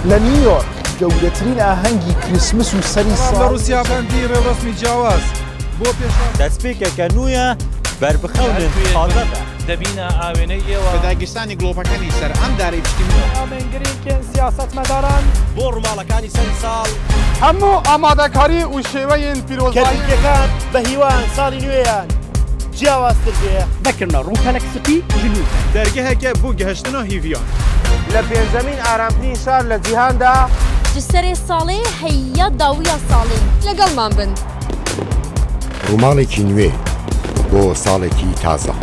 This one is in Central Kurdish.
لە نیویۆرک گەورەترین ئاهەنگی کریسمس و سەری ساڵ لە رووسیا بەندی ڕێوەڕسمی جیاواز بۆ پێشان دەستپێکێکە نوێیە بربخەونن ئازادە دەبینە ئاوێنەی ئێوە داگیرستانی گڵۆپەکانی سەر ئەم دارەی پشتیمە ئامێنگرێکێن سیاسەتمەداران بۆ ڕووماڵەکانی سەری ساڵ هەموو ئامادەکاری و شێوەیەن پیرۆزبایی کەتیکەکان بە هیوان ساڵی نوێیان جیاوازتر بێ بەکردنە ڕووکەلەکسپی ژنووت دەرگەهێکە بۆ گەهشتنەوە هیڤیان لە پێنجەمین ئارامترین شار لە جیهاندا سەرێ ساڵێ هەیە داویە ساڵێ لەگەڵمان بن ڕووماڵێکی نوێ بۆ ساڵێکی تازە.